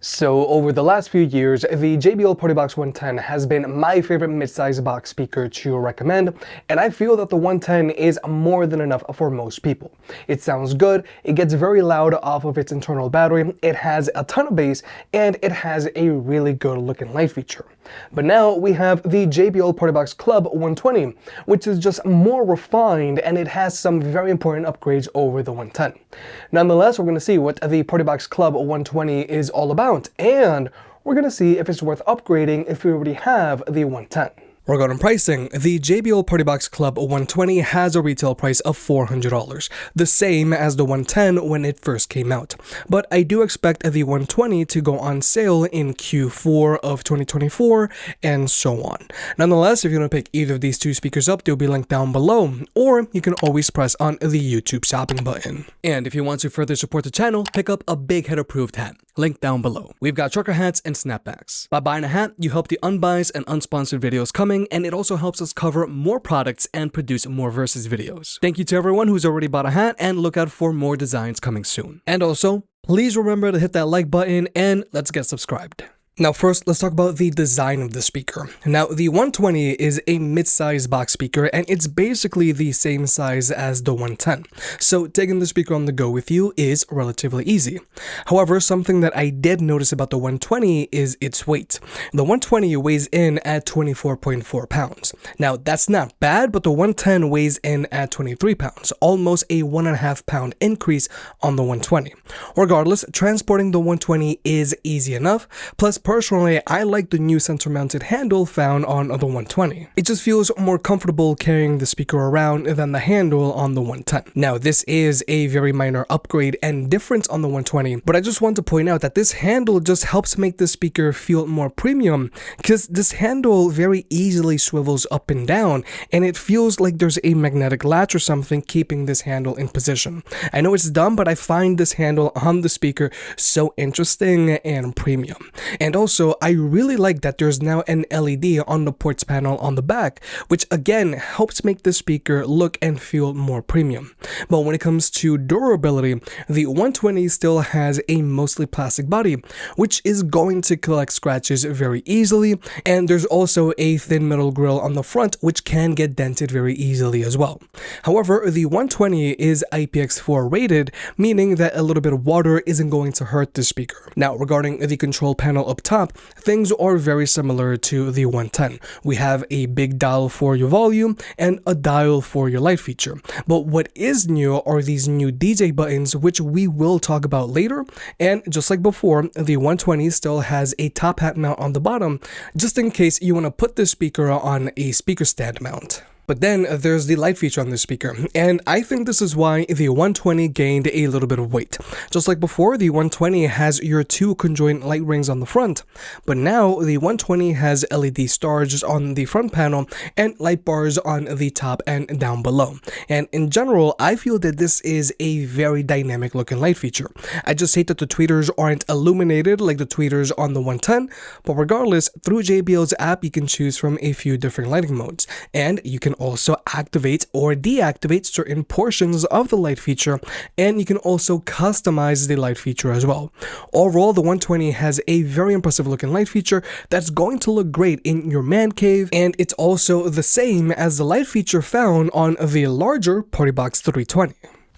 So over the last few years, the JBL Partybox 110 has been my favorite mid-size box speaker to recommend, and I feel that the 110 is more than enough for most people. It sounds good, it gets very loud off of its internal battery, it has a ton of bass, and it has a really good looking light feature. But now we have the JBL Partybox Club 120, which is just more refined, and it has some very important upgrades over the 110. Nonetheless, we're going to see what the Partybox Club 120 is all about, and we're going to see if it's worth upgrading if you already have the 110. Regarding pricing, the JBL Partybox Club 120 has a retail price of $400, the same as the 110 when it first came out. But I do expect the 120 to go on sale in Q4 of 2024 and so on. Nonetheless, if you want to pick either of these two speakers up, they'll be linked down below, or you can always press on the YouTube shopping button. And if you want to further support the channel, pick up a Big Head approved hat, linked down below. We've got trucker hats and snapbacks. By buying a hat, you help the unbiased and unsponsored videos coming, and it also helps us cover more products and produce more versus videos. Thank you to everyone who's already bought a hat, and look out for more designs coming soon. And also, please remember to hit that like button, and let's get subscribed. Now first, let's talk about the design of the speaker. Now the 120 is a mid-size box speaker, and it's basically the same size as the 110. So taking the speaker on the go with you is relatively easy. However, something that I did notice about the 120 is its weight. The 120 weighs in at 24.4 pounds. Now that's not bad, but the 110 weighs in at 23 pounds, almost a 1.5 pound increase on the 120. Regardless, transporting the 120 is easy enough, plus personally, I like the new center-mounted handle found on the 120. It just feels more comfortable carrying the speaker around than the handle on the 110. Now, this is a very minor upgrade and difference on the 120, but I just want to point out that this handle just helps make the speaker feel more premium, because this handle very easily swivels up and down, and it feels like there's a magnetic latch or something keeping this handle in position. I know it's dumb, but I find this handle on the speaker so interesting and premium. And also, I really like that there's now an LED on the ports panel on the back, which again helps make the speaker look and feel more premium. But when it comes to durability, the 120 still has a mostly plastic body, which is going to collect scratches very easily, and there's also a thin metal grille on the front, which can get dented very easily as well. However, the 120 is IPX4 rated, meaning that a little bit of water isn't going to hurt the speaker. Now, regarding the control panel up top, things are very similar to the 110. We have a big dial for your volume and a dial for your light feature. But what is new are these new DJ buttons, which we will talk about later. And just like before, the 120 still has a top hat mount on the bottom, just in case you want to put the speaker on a speaker stand mount. But then there's the light feature on this speaker, and I think this is why the 120 gained a little bit of weight. Just like before, the 120 has your two conjoint light rings on the front, but now the 120 has LED stars on the front panel and light bars on the top and down below. And in general, I feel that this is a very dynamic looking light feature. I just hate that the tweeters aren't illuminated like the tweeters on the 110, but regardless, through JBL's app, you can choose from a few different lighting modes, and you can also activate or deactivate certain portions of the light feature, and you can also customize the light feature as well. Overall, the 120 has a very impressive looking light feature that's going to look great in your man cave, and it's also the same as the light feature found on the larger Partybox 320.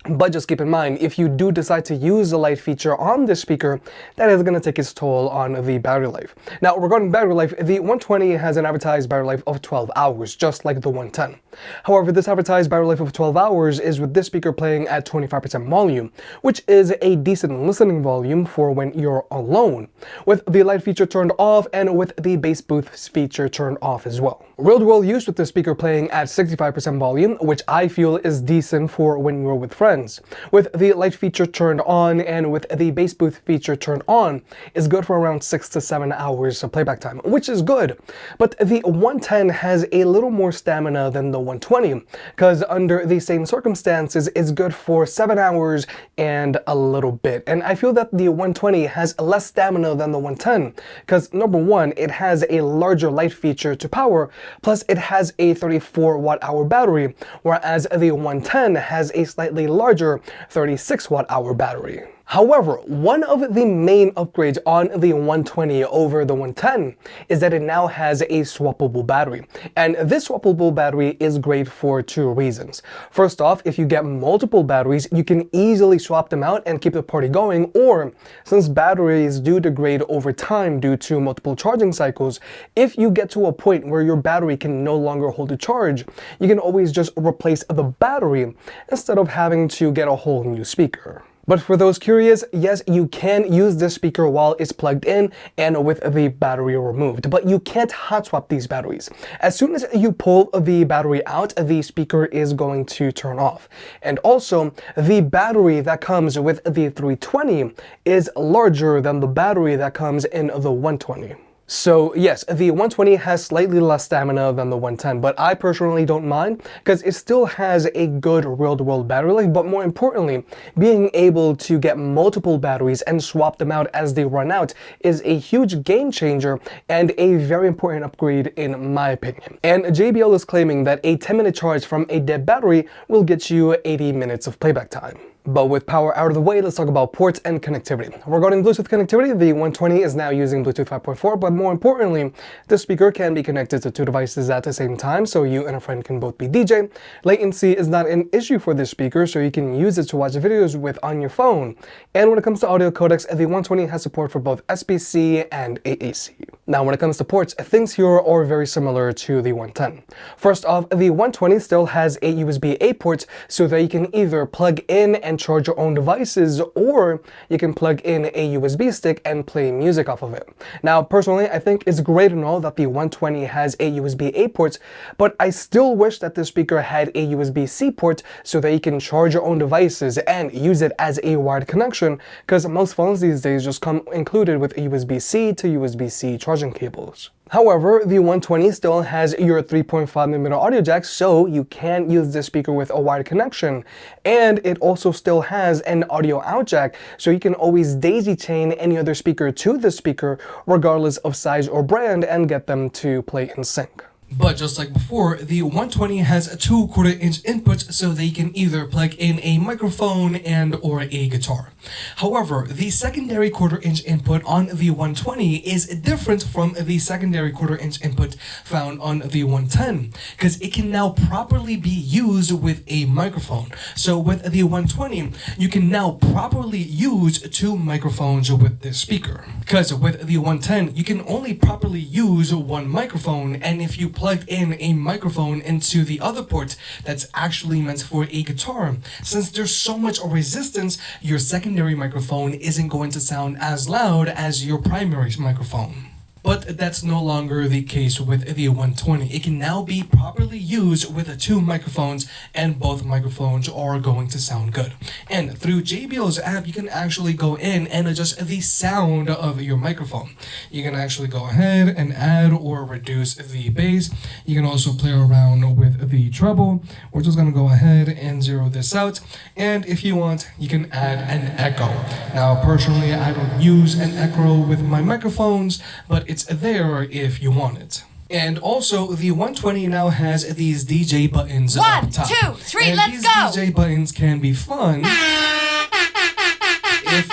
But just keep in mind, if you do decide to use the light feature on this speaker, that is going to take its toll on the battery life. Now, regarding battery life, the 120 has an advertised battery life of 12 hours, just like the 110. However, this advertised battery life of 12 hours is with this speaker playing at 25% volume, which is a decent listening volume for when you're alone, with the light feature turned off and with the bass boost feature turned off as well. Real-world use with the speaker playing at 65% volume, which I feel is decent for when you're with friends, with the light feature turned on and with the bass boost feature turned on, is good for around 6 to 7 hours of playback time, which is good. But the 110 has a little more stamina than the 120, because under the same circumstances, it's good for 7 hours and a little bit. And I feel that the 120 has less stamina than the 110, because number one, it has a larger light feature to power, plus it has a 34 watt-hour battery, whereas the 110 has a slightly larger 36 watt-hour battery. However, one of the main upgrades on the 120 over the 110 is that it now has a swappable battery. And this swappable battery is great for two reasons. First off, if you get multiple batteries, you can easily swap them out and keep the party going, or since batteries do degrade over time due to multiple charging cycles, if you get to a point where your battery can no longer hold a charge, you can always just replace the battery instead of having to get a whole new speaker. But for those curious, yes, you can use this speaker while it's plugged in and with the battery removed, but you can't hot swap these batteries. As soon as you pull the battery out, the speaker is going to turn off. And also, the battery that comes with the 320 is larger than the battery that comes in the 120. So yes, the 120 has slightly less stamina than the 110, but I personally don't mind because it still has a good real-world battery life, but more importantly, being able to get multiple batteries and swap them out as they run out is a huge game changer and a very important upgrade in my opinion. And JBL is claiming that a 10-minute charge from a dead battery will get you 80 minutes of playback time. But with power out of the way, let's talk about ports and connectivity. Regarding Bluetooth connectivity, the 120 is now using Bluetooth 5.4, but more importantly, the speaker can be connected to two devices at the same time, so you and a friend can both be DJ. Latency is not an issue for this speaker, so you can use it to watch videos with on your phone. And when it comes to audio codecs, the 120 has support for both SBC and AAC. Now, when it comes to ports, things here are very similar to the 110. First off, the 120 still has a USB-A port so that you can either plug in and charge your own devices, or you can plug in a USB stick and play music off of it. Now, personally, I think it's great and all that the 120 has a USB-A port, but I still wish that this speaker had a USB-C port so that you can charge your own devices and use it as a wired connection, because most phones these days just come included with a USB-C to USB-C charging cables. However, the 120 still has your 3.5mm audio jack, so you can use this speaker with a wired connection. And it also still has an audio out jack, so you can always daisy chain any other speaker to this speaker, regardless of size or brand, and get them to play in sync. But just like before, the 120 has two 1/4-inch inputs so they can either plug in a microphone and or a guitar. However, the secondary 1/4-inch input on the 120 is different from the secondary 1/4-inch input found on the 110 because it can now properly be used with a microphone. So with the 120, you can now properly use two microphones with this speaker. Because with the 110, you can only properly use one microphone, and if you plugged in a microphone into the other port that's actually meant for a guitar, since there's so much resistance, your secondary microphone isn't going to sound as loud as your primary microphone. But that's no longer the case with the 120. It can now be properly used with two microphones, and both microphones are going to sound good. And through JBL's app, you can actually go in and adjust the sound of your microphone. You can actually go ahead and add or reduce the bass. You can also play around with the treble. We're just going to go ahead and zero this out. And if you want, you can add an echo. Now, personally, I don't use an echo with my microphones, but it's there if you want it. And also, the 120 now has these DJ buttons up top. 1, 2, 3, and let's go! These DJ buttons can be fun if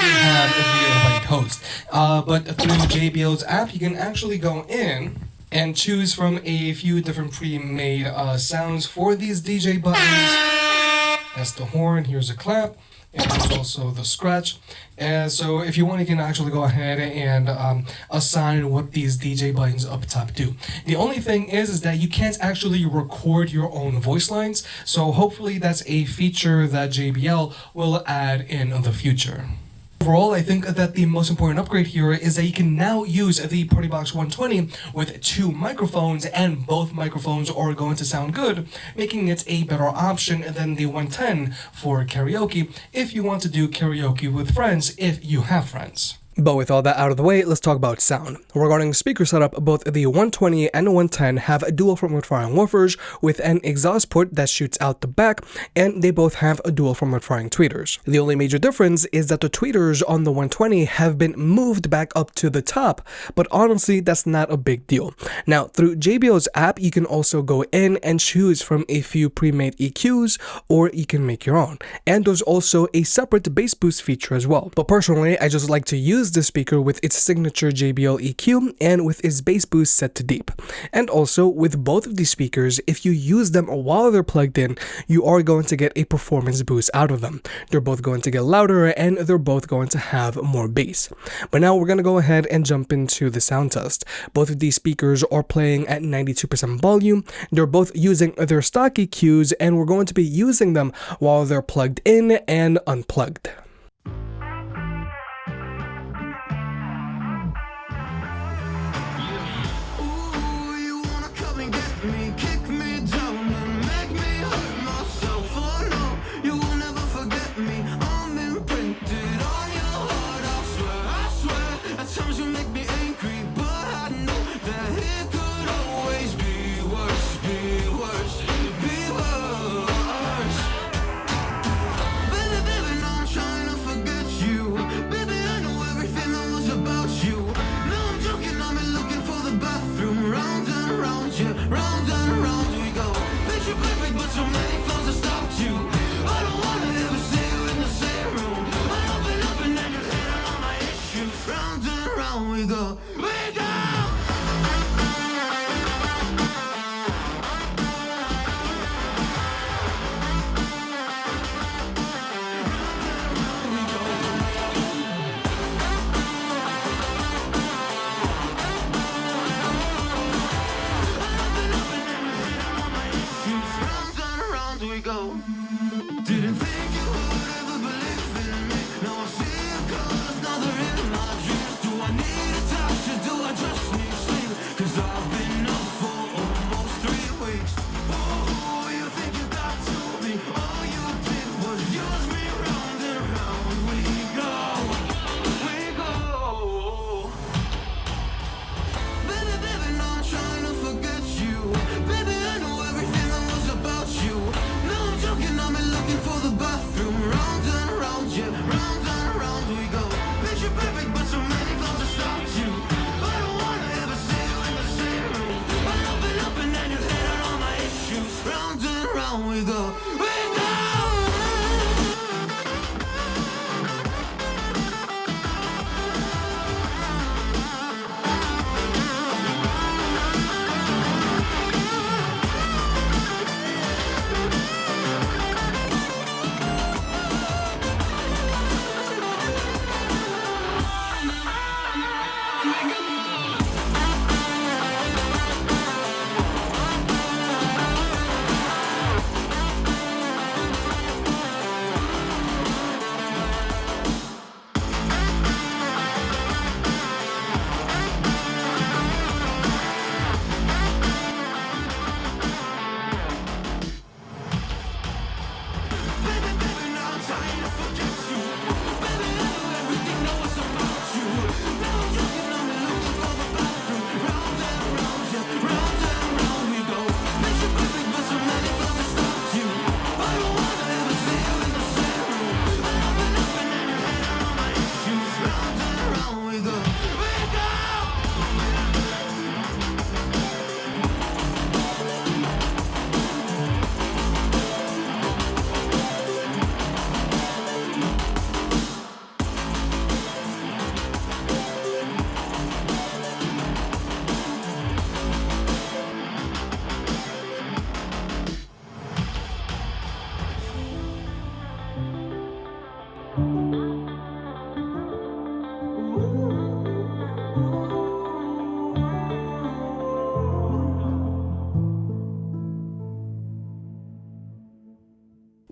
you have the right host. But through JBL's app, you can actually go in and choose from a few different pre-made sounds for these DJ buttons. That's the horn, here's a clap. And there's also the scratch. And so if you want, you can actually go ahead and assign what these DJ buttons up top do. The only thing is that you can't actually record your own voice lines. So hopefully that's a feature that JBL will add in the future. Overall, I think that the most important upgrade here is that you can now use the Partybox 120 with two microphones, and both microphones are going to sound good, making it a better option than the 110 for karaoke if you want to do karaoke with friends if you have friends. But with all that out of the way, let's talk about sound. Regarding speaker setup, both the 120 and the 110 have dual front firing woofers with an exhaust port that shoots out the back, and they both have a dual front firing tweeters. The only major difference is that the tweeters on the 120 have been moved back up to the top, but honestly, that's not a big deal. Now, through JBL's app, you can also go in and choose from a few pre-made EQs, or you can make your own. And there's also a separate bass boost feature as well. But personally, I just like to use the speaker with its signature JBL EQ and with its bass boost set to deep. And also, with both of these speakers, if you use them while they're plugged in, you are going to get a performance boost out of them. They're both going to get louder and they're both going to have more bass. But now we're going to go ahead and jump into the sound test. Both of these speakers are playing at 92% volume. They're both using their stock EQs, and we're going to be using them while they're plugged in and unplugged.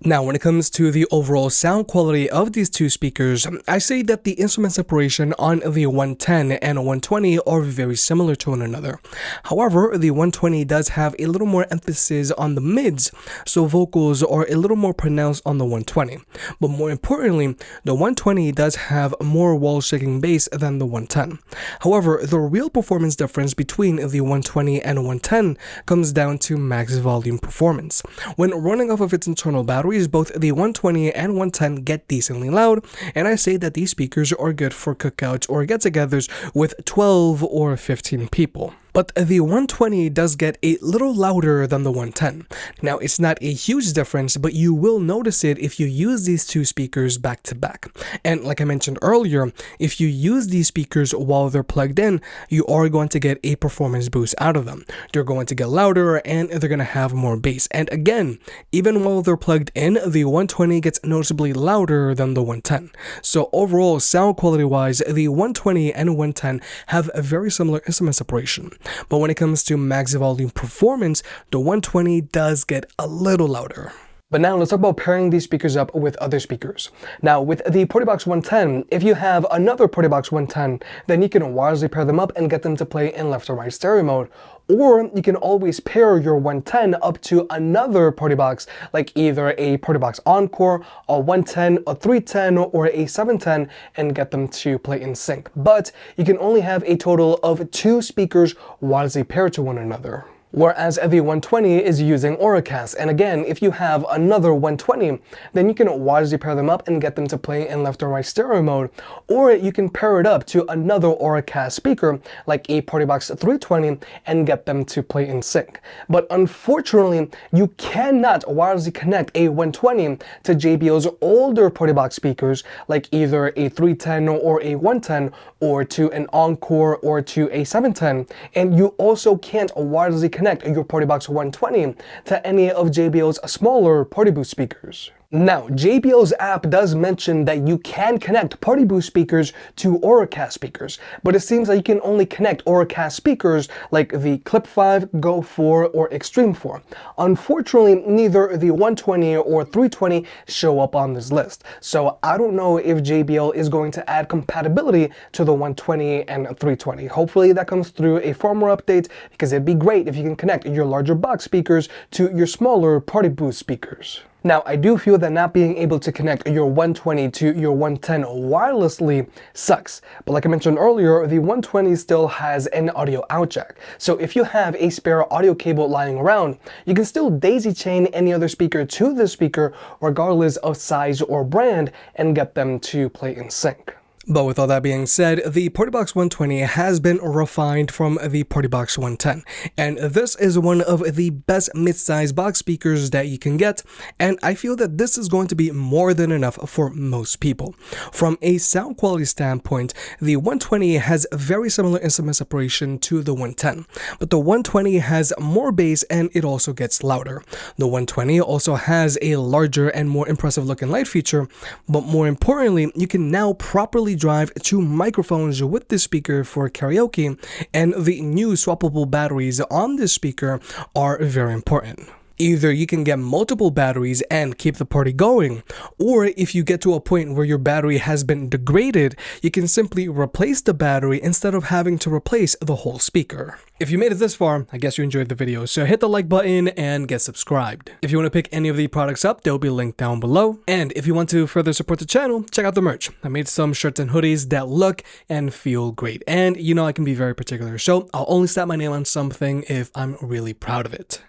Now, when it comes to the overall sound quality of these two speakers, I say that the instrument separation on the 110 and 120 are very similar to one another. However, the 120 does have a little more emphasis on the mids, so vocals are a little more pronounced on the 120. But more importantly, the 120 does have more wall-shaking bass than the 110. However, the real performance difference between the 120 and 110 comes down to max volume performance. When running off of its internal battery, both the 120 and 110 get decently loud, and I say that these speakers are good for cookouts or get-togethers with 12 or 15 people. But the 120 does get a little louder than the 110. Now, it's not a huge difference, but you will notice it if you use these two speakers back to back. And like I mentioned earlier, if you use these speakers while they're plugged in, you are going to get a performance boost out of them. They're going to get louder and they're going to have more bass. And again, even while they're plugged in, the 120 gets noticeably louder than the 110. So overall, sound quality wise, the 120 and 110 have a very similar instrument separation. But when it comes to max volume performance, the 120 does get a little louder. But now let's talk about pairing these speakers up with other speakers. Now with the Partybox 110, if you have another Partybox 110, then you can wirelessly pair them up and get them to play in left or right stereo mode. Or you can always pair your 110 up to another Partybox, like either a Partybox Encore, a 110, a 310, or a 710, and get them to play in sync. But you can only have a total of 2 speakers wirelessly paired to one another. Whereas the 120 is using Auracast, and again, if you have another 120, then you can wirelessly pair them up and get them to play in left or right stereo mode, or you can pair it up to another Auracast speaker, like a Partybox 320, and get them to play in sync. But unfortunately, you cannot wirelessly connect a 120 to JBL's older Partybox speakers, like either a 310 or a 110, or to an Encore or to a 710, and you also can't wirelessly connect your Partybox 120 to any of JBL's smaller Party Boost speakers. Now, JBL's app does mention that you can connect Party Boost speakers to Auracast speakers, but it seems that you can only connect Auracast speakers like the Clip 5, Go 4, or Extreme 4. Unfortunately, neither the 120 or 320 show up on this list, so I don't know if JBL is going to add compatibility to the 120 and 320. Hopefully that comes through a firmware update, because it'd be great if you can connect your larger box speakers to your smaller Party Boost speakers. Now, I do feel that not being able to connect your 120 to your 110 wirelessly sucks, but like I mentioned earlier, the 120 still has an audio out jack. So if you have a spare audio cable lying around, you can still daisy chain any other speaker to this speaker regardless of size or brand and get them to play in sync. But with all that being said, the Partybox 120 has been refined from the Partybox 110, and this is one of the best mid-size box speakers that you can get, and I feel that this is going to be more than enough for most people. From a sound quality standpoint, the 120 has very similar instrument separation to the 110, but the 120 has more bass and it also gets louder. The 120 also has a larger and more impressive looking light feature, but more importantly, you can now properly drive 2 microphones with this speaker for karaoke, and the new swappable batteries on this speaker are very important. Either you can get multiple batteries and keep the party going, or if you get to a point where your battery has been degraded, you can simply replace the battery instead of having to replace the whole speaker. If you made it this far, I guess you enjoyed the video, so hit the like button and get subscribed. If you want to pick any of the products up, they'll be linked down below. And if you want to further support the channel, check out the merch. I made some shirts and hoodies that look and feel great. And you know I can be very particular, so I'll only slap my name on something if I'm really proud of it.